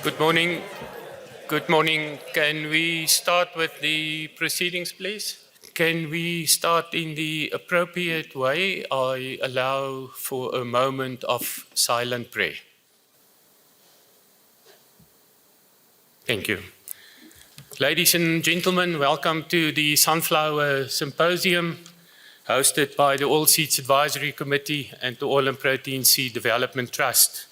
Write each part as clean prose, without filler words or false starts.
Good morning. Good morning. Can we start with the proceedings, please? Can we start in the appropriate way? I allow for a moment of silent prayer. Thank you. Ladies and gentlemen, welcome to the Sunflower Symposium hosted by the Oilseeds Advisory Committee and the Oil and Protein Seed Development Trust.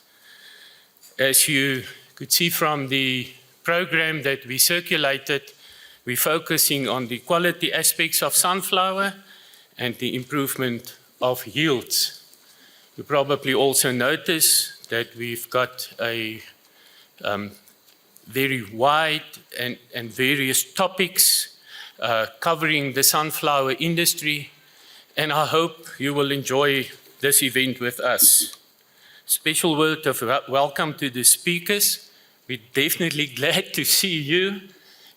As you could see from the program that we circulated, we're focusing on the quality aspects of sunflower and the improvement of yields. You probably also notice that we've got a very wide and various topics covering the sunflower industry, and I hope you will enjoy this event with us. Special word of welcome to the speakers. We're definitely glad to see you,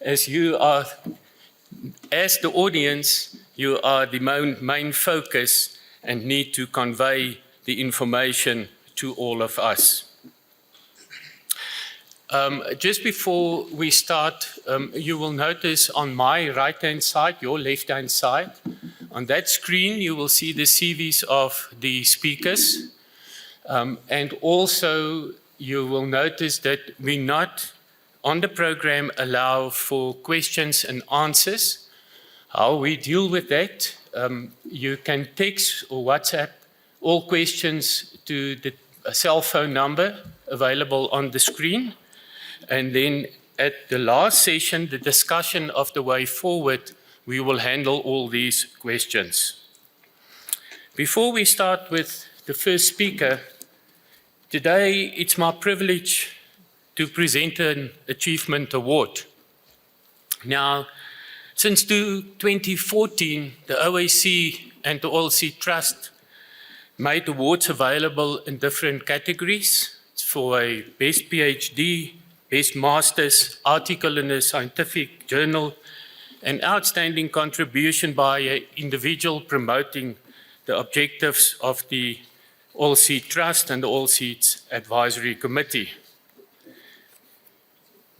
as you are, as the audience, you are the main focus and need to convey the information to all of us. Just before we start, you will notice on my right-hand side, your left-hand side, on that screen you will see the CVs of the speakers. And also you will notice that we not on the program allow for questions and answers. How we deal with that, you can text or WhatsApp all questions to the cell phone number available on the screen. And then at the last session, the discussion of the way forward, we will handle all these questions. Before we start with the first speaker, today it's my privilege to present an achievement award. Now, since 2014, the OAC and the Oilseed Trust made awards available in different categories. It's for a best PhD, best master's, article in a scientific journal, an outstanding contribution by an individual promoting the objectives of the Oilseed Trust and the Oilseeds Advisory Committee.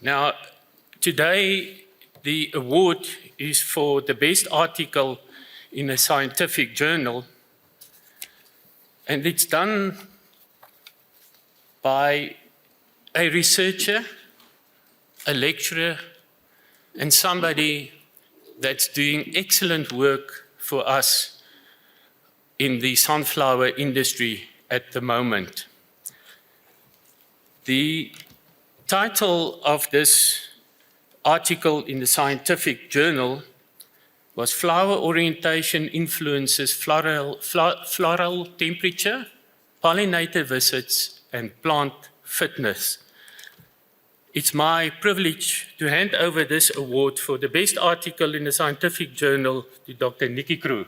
Now, today the award is for the best article in a scientific journal, and it's done by a researcher, a lecturer, and somebody that's doing excellent work for us in the sunflower industry at the moment. The title of this article in the scientific journal was Flower Orientation Influences Floral Temperature, Pollinator Visits, and Plant Fitness. It's my privilege to hand over this award for the best article in the scientific journal to Dr. Nikki Crew.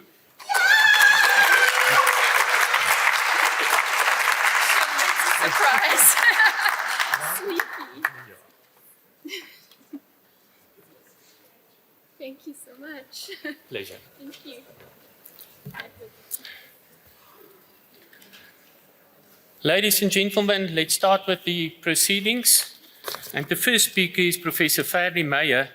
Surprise. Sneaky. Thank you so much. Pleasure. Thank you. Ladies and gentlemen, let's start with the proceedings. And the first speaker is Professor Meyer,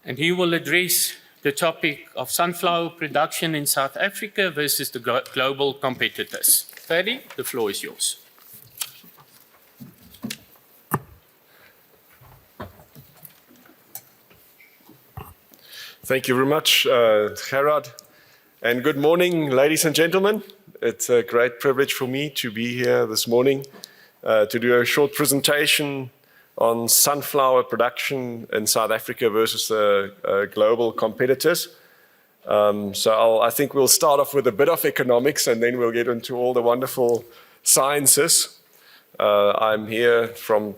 and he will address the topic of sunflower production in South Africa versus the global competitors. Ferdy, the floor is yours. Thank you very much, Gerard. And good morning, ladies and gentlemen. It's a great privilege for me to be here this morning to do a short presentation on sunflower production in South Africa versus the global competitors. I think we'll start off with a bit of economics and then we'll get into all the wonderful sciences. I'm here from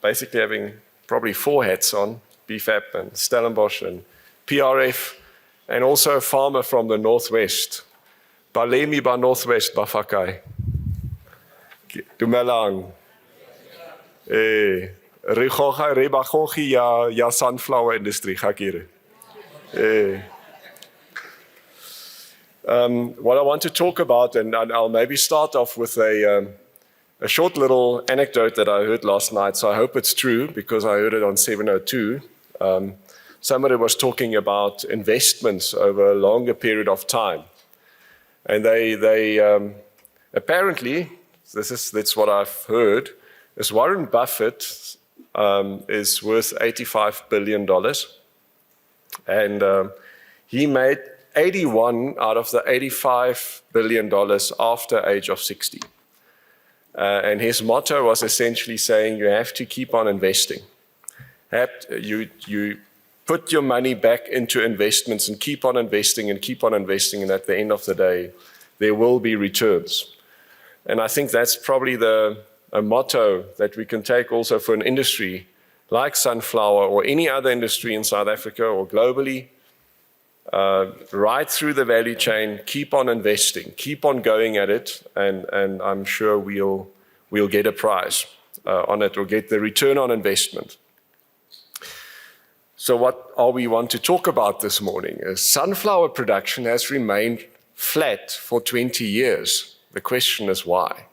basically having probably 4 hats on, BFAP and Stellenbosch and PRF, and also a farmer from the Northwest. Balemi ba Northwest Bafakai. Dumelang. Rigoga rebagogi ya sunflower industry gakire. What I want to talk about, and I'll maybe start off with a a short little anecdote that I heard last night, so I hope it's true because I heard it on 702. Somebody was talking about investments over a longer period of time. And they apparently, that's what I've heard, is Warren Buffett is worth $85 billion. And he made 81 out of the $85 billion after age of 60. And his motto was essentially saying, you have to keep on investing. You put your money back into investments and keep on investing and keep on investing, and at the end of the day, there will be returns. And I think that's probably a motto that we can take also for an industry like sunflower or any other industry in South Africa or globally, right through the value chain, keep on investing, keep on going at it, and I'm sure we'll get a prize on it or get the return on investment. So what we want to talk about this morning is sunflower production has remained flat for 20 years. The question is why?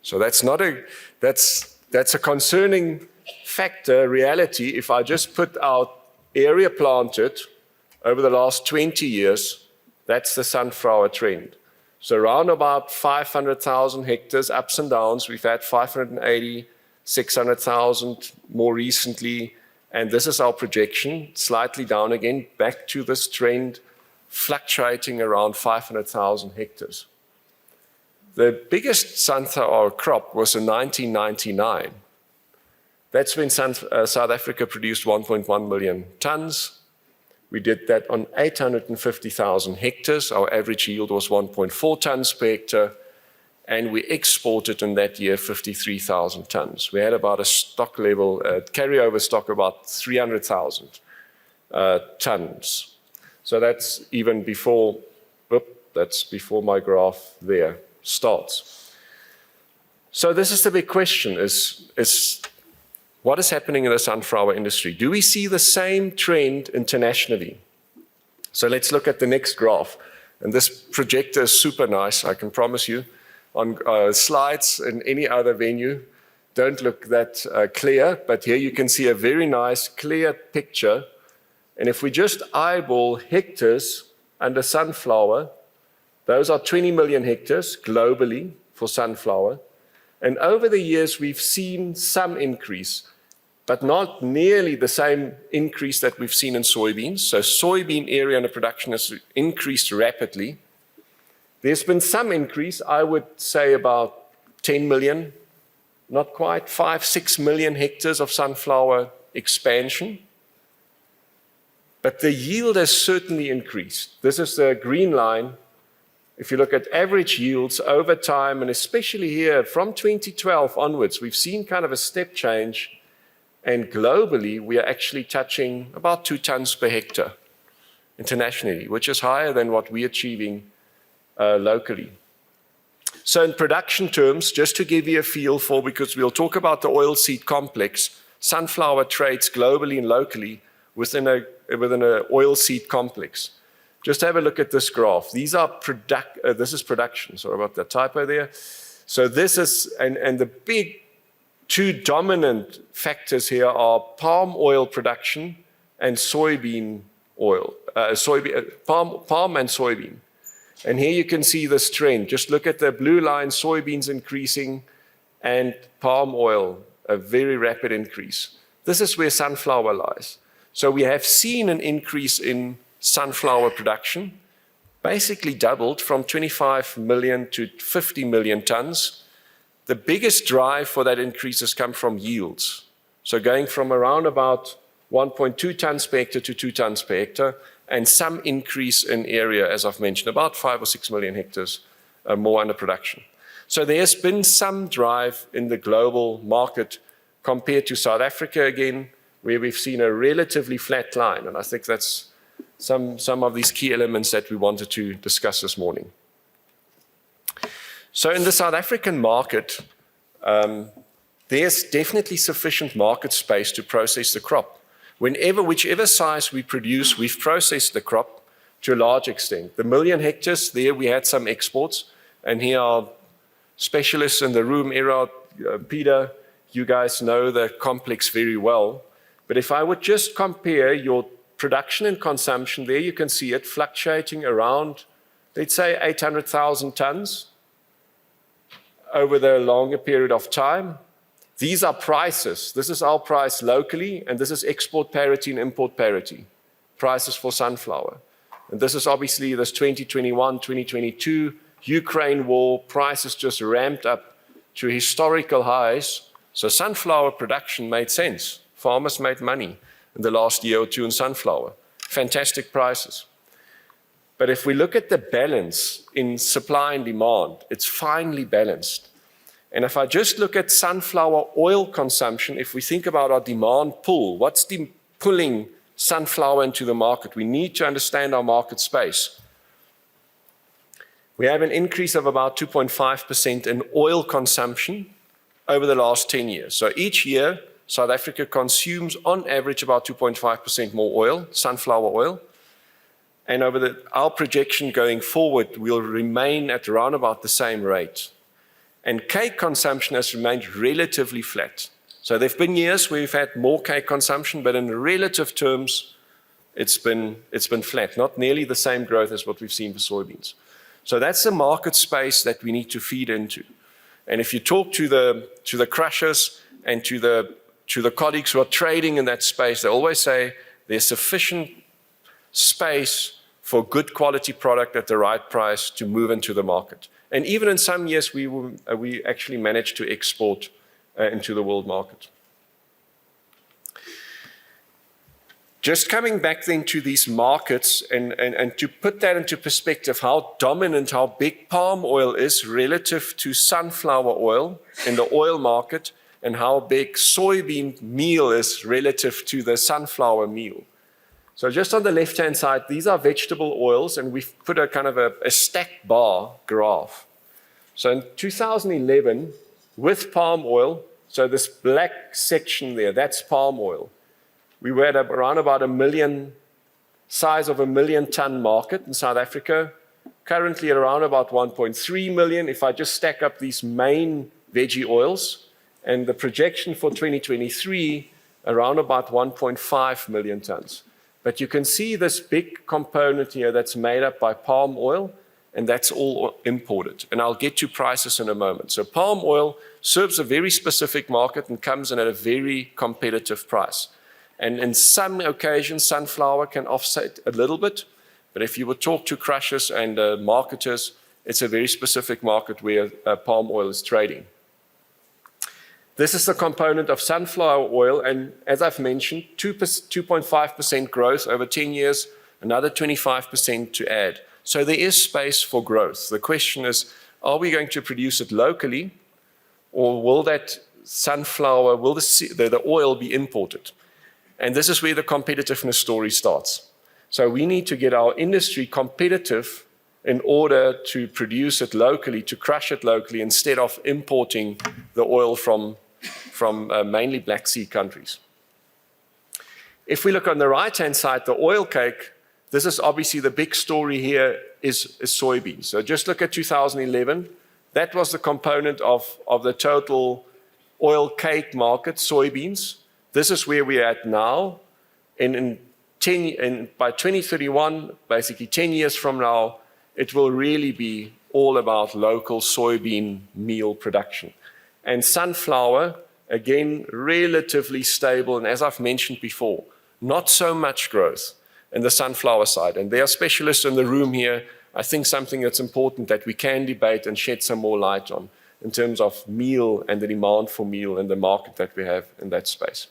So that's a concerning factor, reality. If I just put out area planted over the last 20 years, that's the sunflower trend. So around about 500,000 hectares, ups and downs. We've had 580, 600,000 more recently. And this is our projection, slightly down again, back to this trend, fluctuating around 500,000 hectares. The biggest sunflower crop was in 1999. That's when South Africa produced 1.1 million tons. We did that on 850,000 hectares. Our average yield was 1.4 tons per hectare. And we exported in that year 53,000 tons. We had about a stock level, carryover stock about 300,000 tons. So that's even before, that's before my graph there starts. So this is the big question, is what is happening in the sunflower industry? Do we see the same trend internationally? So let's look at the next graph. And this projector is super nice, I can promise you. On slides in any other venue don't look that clear, but here you can see a very nice, clear picture. And if we just eyeball hectares under sunflower, those are 20 million hectares globally for sunflower. And over the years, we've seen some increase, but not nearly the same increase that we've seen in soybeans. So soybean area under production has increased rapidly. There's been some increase, I would say about 10 million, not quite, 5, 6 million hectares of sunflower expansion. But the yield has certainly increased. This is the green line. If you look at average yields over time, and especially here from 2012 onwards, we've seen kind of a step change. And globally, we are actually touching about 2 tons per hectare internationally, which is higher than what we're achieving locally. So in production terms, just to give you a feel for, because we'll talk about the oilseed complex, sunflower trades globally and locally within an oilseed complex. Just have a look at this graph. These are this is production. Sorry about that typo there. So this is, and the big 2 dominant factors here are palm oil production and soybean oil, palm and soybean. And here you can see this trend. Just look at the blue line, soybeans increasing, and palm oil, a very rapid increase. This is where sunflower lies. So we have seen an increase in sunflower production, basically doubled from 25 million to 50 million tons. The biggest drive for that increase has come from yields. So going from around about 1.2 tons per hectare to 2 tons per hectare, and some increase in area, as I've mentioned, about 5 or 6 million hectares more under production. So there's been some drive in the global market compared to South Africa again, where we've seen a relatively flat line. And I think that's some of these key elements that we wanted to discuss this morning. So in the South African market, there's definitely sufficient market space to process the crop. Whichever size we produce, we've processed the crop to a large extent. The million hectares, there we had some exports, and here are specialists in the room, Erod, Peter, you guys know the complex very well. But if I would just compare your production and consumption, there you can see it fluctuating around, let's say, 800,000 tons over the longer period of time. These are prices. This is our price locally, and this is export parity and import parity, prices for sunflower. And this is obviously this 2021, 2022, Ukraine war, prices just ramped up to historical highs. So sunflower production made sense. Farmers made money in the last year or two in sunflower. Fantastic prices. But if we look at the balance in supply and demand, it's finely balanced. And if I just look at sunflower oil consumption, if we think about our demand pull, what's pulling sunflower into the market? We need to understand our market space. We have an increase of about 2.5% in oil consumption over the last 10 years. So each year, South Africa consumes on average about 2.5% more oil, sunflower oil. And over our projection going forward will remain at around about the same rate. And cake consumption has remained relatively flat. So there have been years where we've had more cake consumption, but in relative terms, it's been flat, not nearly the same growth as what we've seen for soybeans. So that's the market space that we need to feed into. And if you talk to the crushers and to the colleagues who are trading in that space, they always say there's sufficient space for good quality product at the right price to move into the market. And even in some years, we actually managed to export into the world market. Just coming back then to these markets and to put that into perspective, how dominant, how big palm oil is relative to sunflower oil in the oil market, and how big soybean meal is relative to the sunflower meal. So just on the left-hand side, these are vegetable oils, and we've put a kind of a stacked bar graph. So in 2011, with palm oil, so this black section there, that's palm oil. We were at around about size of a 1 million ton market in South Africa, currently at around about 1.3 million. If I just stack up these main veggie oils, and the projection for 2023, around about 1.5 million tons. But you can see this big component here that's made up by palm oil, and that's all imported. And I'll get to prices in a moment. So palm oil serves a very specific market and comes in at a very competitive price. And in some occasions, sunflower can offset a little bit. But if you would talk to crushers and marketers, it's a very specific market where palm oil is trading. This is the component of sunflower oil, and as I've mentioned, 2.5% growth over 10 years, another 25% to add. So there is space for growth. The question is, are we going to produce it locally, or will that sunflower, will the oil be imported? And this is where the competitiveness story starts. So we need to get our industry competitive in order to produce it locally, to crush it locally, instead of importing the oil from mainly Black Sea countries. If we look on the right-hand side, the oil cake, this is obviously the big story here is soybeans. So just look at 2011. That was the component of the total oil cake market, soybeans. This is where we're at now. And by 2031, basically 10 years from now, it will really be all about local soybean meal production. And sunflower, again, relatively stable. And as I've mentioned before, not so much growth in the sunflower side. And there are specialists in the room here. I think something that's important that we can debate and shed some more light on in terms of meal and the demand for meal and the market that we have in that space.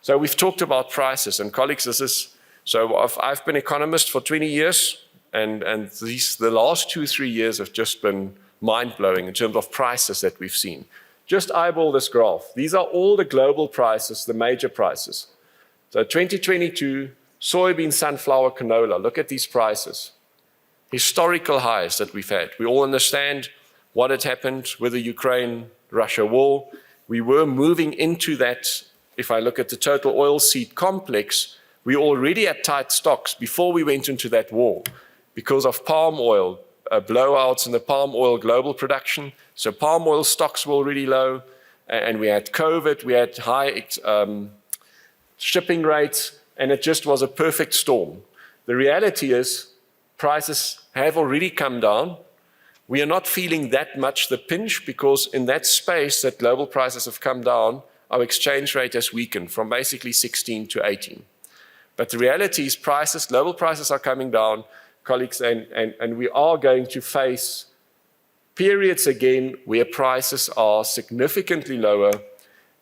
So we've talked about prices, and colleagues, I've been economist for 20 years, and the last 2-3 years have just been mind-blowing in terms of prices that we've seen. Just eyeball this graph. These are all the global prices, the major prices. So 2022, soybean, sunflower, canola, look at these prices. Historical highs that we've had. We all understand what had happened with the Ukraine-Russia war. We were moving into that. If I look at the total oilseed complex, we already had tight stocks before we went into that war because of palm oil blowouts in the palm oil global production. So palm oil stocks were already low, and we had COVID, we had high shipping rates, and it just was a perfect storm. The reality is prices have already come down. We are not feeling that much the pinch because in that space that global prices have come down, our exchange rate has weakened from basically 16 to 18. But the reality is global prices are coming down, colleagues, and we are going to face periods again where prices are significantly lower,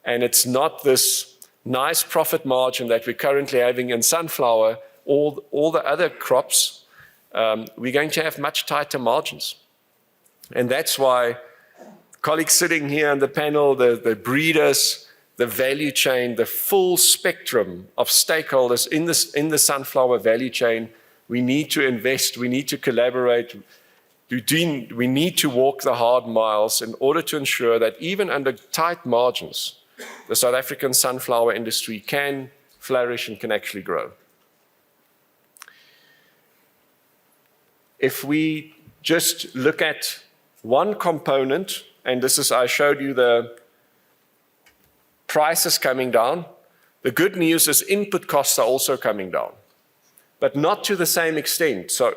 and it's not this nice profit margin that we're currently having in sunflower, all the other crops. We're going to have much tighter margins. And that's why colleagues sitting here on the panel, the breeders, the value chain, the full spectrum of stakeholders in the sunflower value chain, we need to invest, we need to collaborate, we need to walk the hard miles in order to ensure that even under tight margins, the South African sunflower industry can flourish and can actually grow. If we just look at one component, and this is, I showed you the prices coming down. The good news is input costs are also coming down, but not to the same extent. So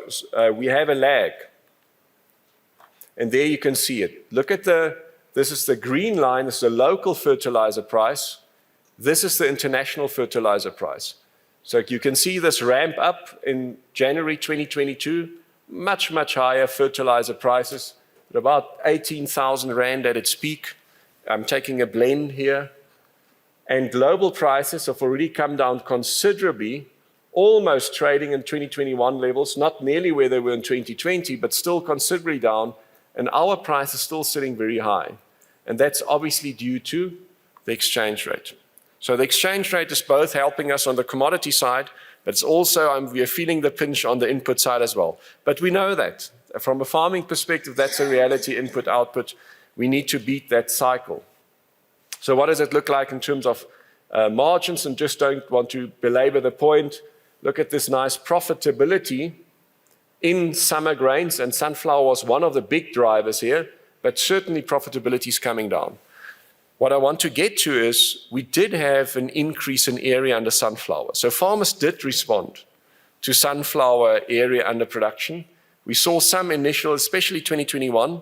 we have a lag. And there you can see it. Look at this is the green line, this is the local fertilizer price. This is the international fertilizer price. So you can see this ramp up in January 2022, much, much higher fertilizer prices, at about 18,000 Rand at its peak. I'm taking a blend here. And global prices have already come down considerably, almost trading in 2021 levels, not nearly where they were in 2020, but still considerably down. And our price is still sitting very high. And that's obviously due to the exchange rate. So the exchange rate is both helping us on the commodity side, but it's also, we are feeling the pinch on the input side as well. But we know that. From a farming perspective, that's a reality, input, output. We need to beat that cycle. So what does it look like in terms of margins? And just don't want to belabor the point. Look at this nice profitability in summer grains, and sunflower was one of the big drivers here, but certainly profitability is coming down. What I want to get to is we did have an increase in area under sunflower. So farmers did respond to sunflower area under production. We saw some initial, especially 2021,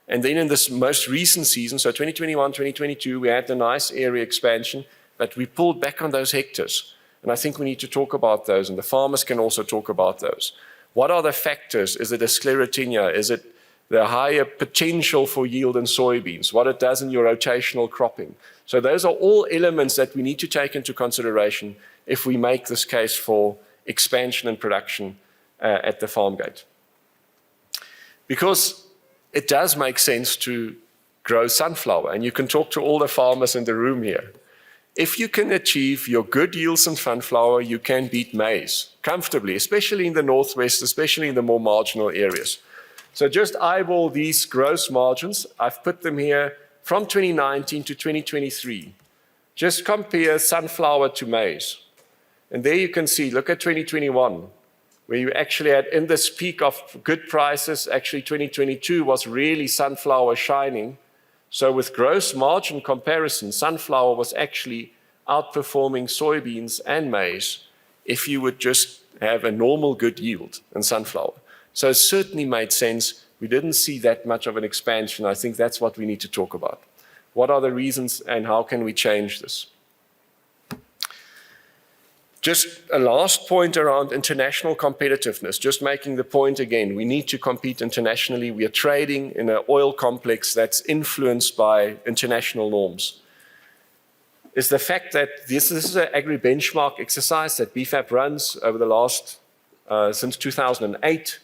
and then in this most recent season, so 2021, 2022, we had the nice area expansion, but we pulled back on those hectares. And I think we need to talk about those, and the farmers can also talk about those. What are the factors? Is it a sclerotinia? Is it the higher potential for yield in soybeans? What it does in your rotational cropping? So those are all elements that we need to take into consideration if we make this case for expansion and production at the farm gate. Because it does make sense to grow sunflower, and you can talk to all the farmers in the room here. If you can achieve your good yields in sunflower, you can beat maize comfortably, especially in the northwest, especially in the more marginal areas. So just eyeball these gross margins. I've put them here from 2019 to 2023. Just compare sunflower to maize. And there you can see, look at 2021, where you actually had in this peak of good prices, actually 2022 was really sunflower shining. So with gross margin comparison, sunflower was actually outperforming soybeans and maize if you would just have a normal good yield in sunflower. So it certainly made sense. We didn't see that much of an expansion. I think that's what we need to talk about. What are the reasons and how can we change this? Just a last point around international competitiveness, just making the point again, we need to compete internationally. We are trading in an oil complex that's influenced by international norms. Is the fact that this is an agri-benchmark exercise that BFAP runs over the last, since 2008,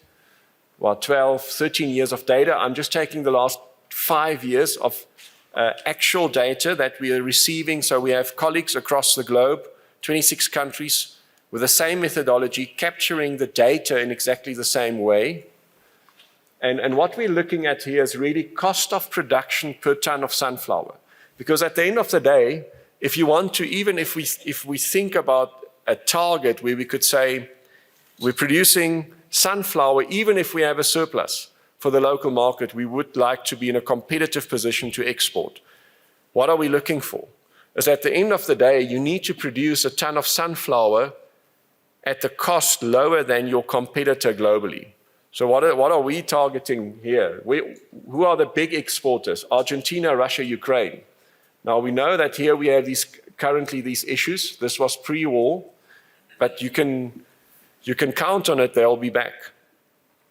about 12, 13 years of data. I'm just taking the last 5 years of actual data that we are receiving. So we have colleagues across the globe, 26 countries with the same methodology, capturing the data in exactly the same way. And what we're looking at here is really cost of production per ton of sunflower. Because at the end of the day, if you want to, even if we think about a target where we could say we're producing sunflower, even if we have a surplus, for the local market, we would like to be in a competitive position to export. What are we looking for? Is at the end of the day, you need to produce a ton of sunflower at the cost lower than your competitor globally. So what are we targeting here? Who are the big exporters? Argentina, Russia, Ukraine. Now we know that here we have currently these issues. This was pre-war, but you can count on it, they'll be back.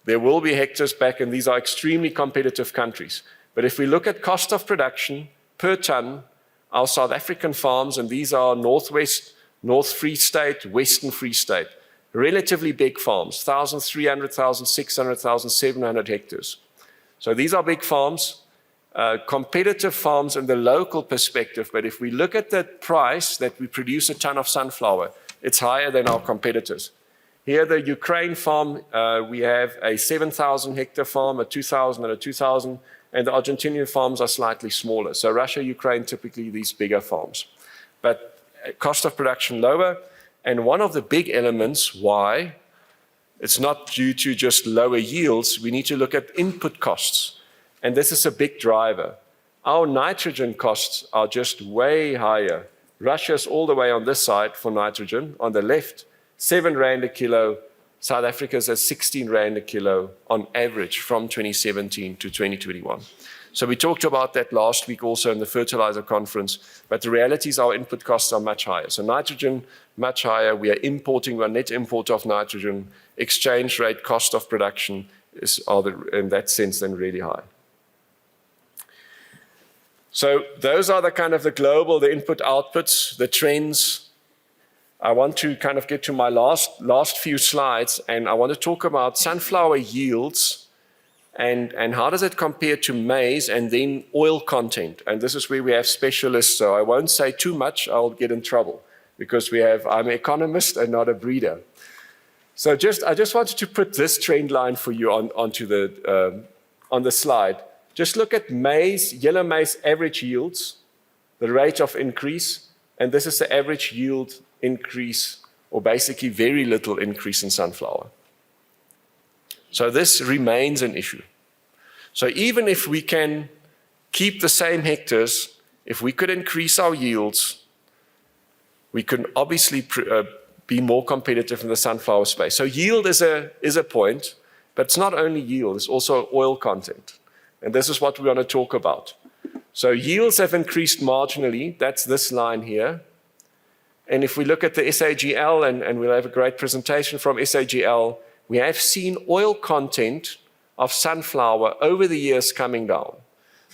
There will be hectares back, and these are extremely competitive countries. But if we look at cost of production per ton, our South African farms, and these are Northwest, North Free State, Western Free State, relatively big farms, 1,300, 1,600, 1,700 hectares. So these are big farms, competitive farms in the local perspective, but if we look at the price that we produce a ton of sunflower, it's higher than our competitors. Here, the Ukraine farm, we have a 7,000 hectare farm, a 2,000 and a 2,000, and the Argentinian farms are slightly smaller. So Russia, Ukraine, typically these bigger farms. But cost of production lower, and one of the big elements why it's not due to just lower yields, we need to look at input costs. And this is a big driver. Our nitrogen costs are just way higher. Russia's all the way on this side for nitrogen. On the left, 7 Rand a kilo. South Africa's at 16 Rand a kilo on average from 2017 to 2021. So we talked about that last week also in the fertilizer conference, but the reality is our input costs are much higher. So nitrogen, much higher. We are importing, we're net importer of nitrogen. Exchange rate, cost of production are in that sense then really high. So those are the kind of the global, the input outputs, the trends. I want to kind of get to my last few slides, and I want to talk about sunflower yields and how does it compare to maize and then oil content. And this is where we have specialists, so I won't say too much, I'll get in trouble because I'm an economist and not a breeder. So I just wanted to put this trend line for you on the slide. Just look at maize, yellow maize average yields, the rate of increase, and this is the average yield increase, or basically very little increase in sunflower. So this remains an issue. So even if we can keep the same hectares, if we could increase our yields, we can obviously be more competitive in the sunflower space. So yield is a point, but it's not only yield, it's also oil content. And this is what we want to talk about. So yields have increased marginally, that's this line here. And if we look at the SAGL, and we'll have a great presentation from SAGL, we have seen oil content of sunflower over the years coming down.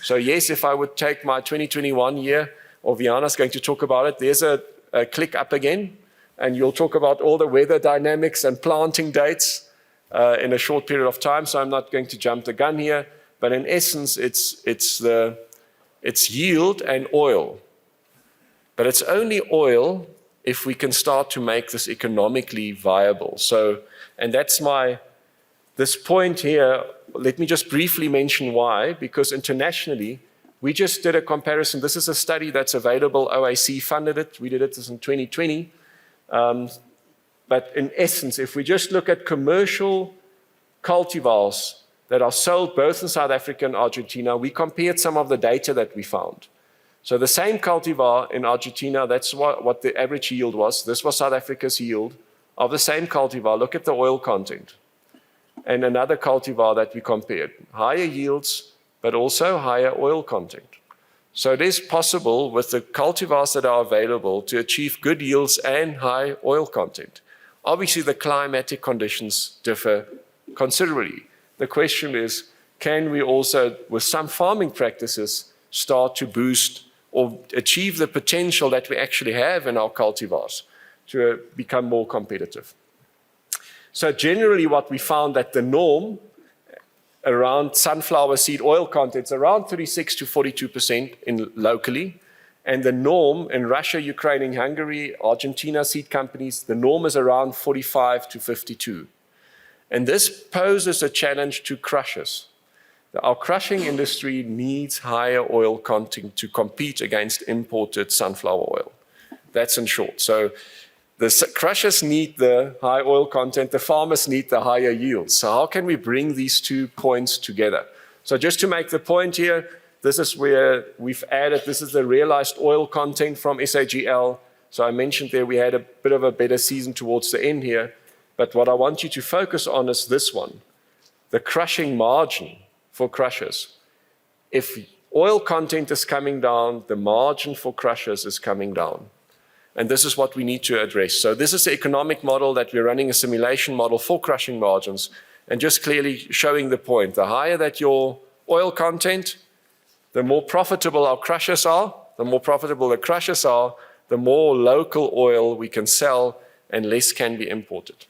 So yes, if I would take my 2021 year, or Viana's going to talk about it, there's a click up again, and you'll talk about all the weather dynamics and planting dates in a short period of time, so I'm not going to jump the gun here, but in essence, it's yield and oil. But it's only oil if we can start to make this economically viable. So, and that's this point here, let me just briefly mention why, because internationally, we just did a comparison. This is a study that's available, OAC funded it, we did it in 2020. But in essence, if we just look at commercial cultivars that are sold both in South Africa and Argentina, we compared some of the data that we found. So the same cultivar in Argentina, that's what the average yield was. This was South Africa's yield of the same cultivar. Look at the oil content. And another cultivar that we compared. Higher yields, but also higher oil content. So it is possible with the cultivars that are available to achieve good yields and high oil content. Obviously, the climatic conditions differ considerably. The question is, can we also, with some farming practices, start to boost or achieve the potential that we actually have in our cultivars to become more competitive? So generally what we found that the norm around sunflower seed oil content is around 36 to 42% locally. And the norm in Russia, Ukraine, and Hungary, Argentina seed companies, the norm is around 45 to 52. And this poses a challenge to crushers. Our crushing industry needs higher oil content to compete against imported sunflower oil. That's in short. So The crushers need the high oil content, the farmers need the higher yields. So how can we bring these 2 points together? So just to make the point here, this is where we've added, this is the realized oil content from SAGL. So I mentioned there we had a bit of a better season towards the end here. But what I want you to focus on is this one, the crushing margin for crushers. If oil content is coming down, the margin for crushers is coming down. And this is what we need to address. So this is the economic model that we're running, a simulation model for crushing margins, and just clearly showing the point. The higher that your oil content, the more profitable our crushers are. The more profitable the crushers are, the more local oil we can sell and less can be imported.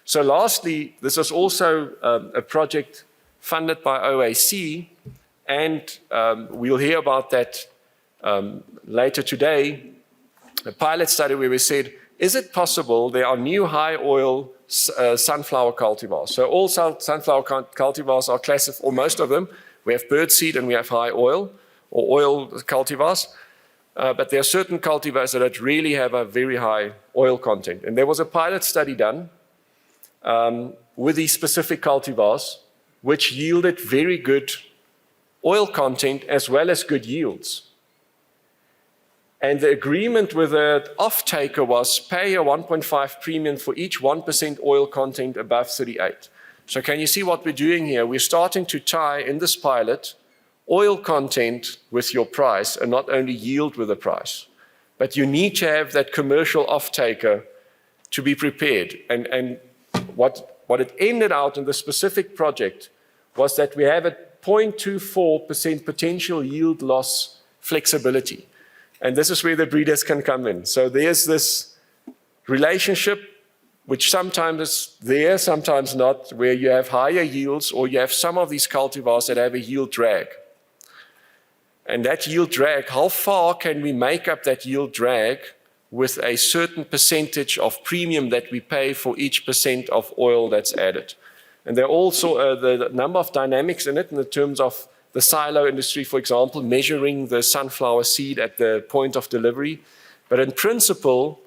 So lastly, this is also a project funded by OAC, and we'll hear about that later today. A pilot study where we said, is it possible there are new high oil sunflower cultivars? So all sunflower cultivars are classified, or most of them, we have birdseed and we have high oil, or oil cultivars. But there are certain cultivars that really have a very high oil content. And there was a pilot study done with these specific cultivars, which yielded very good oil content as well as good yields. And the agreement with the off-taker was pay a 1.5 premium for each 1% oil content above 38. So can you see what we're doing here? We're starting to tie in this pilot oil content with your price and not only yield with the price. But you need to have that commercial off-taker to be prepared. And what it ended out in the specific project was that we have a 0.24% potential yield loss flexibility. And this is where the breeders can come in. So there's this relationship, which sometimes is there, sometimes not, where you have higher yields or you have some of these cultivars that have a yield drag. And that yield drag, how far can we make up that yield drag with a certain percentage of premium that we pay for each percent of oil that's added? And there are also the number of dynamics in it in the terms of the silo industry, for example, measuring the sunflower seed at the point of delivery. But in principle,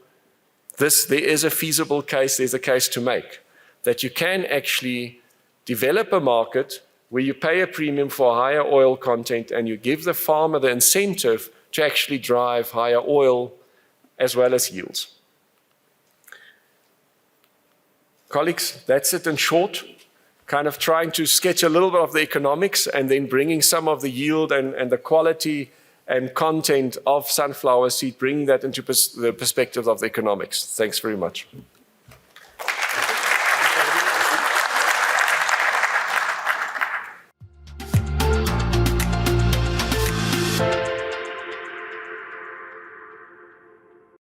there is a feasible case, there's a case to make, that you can actually develop a market where you pay a premium for higher oil content and you give the farmer the incentive to actually drive higher oil as well as yields. Colleagues, that's it in short. Kind of trying to sketch a little bit of the economics and then bringing some of the yield and the quality and content of sunflower seed, bringing that into the perspective of the economics. Thanks very much.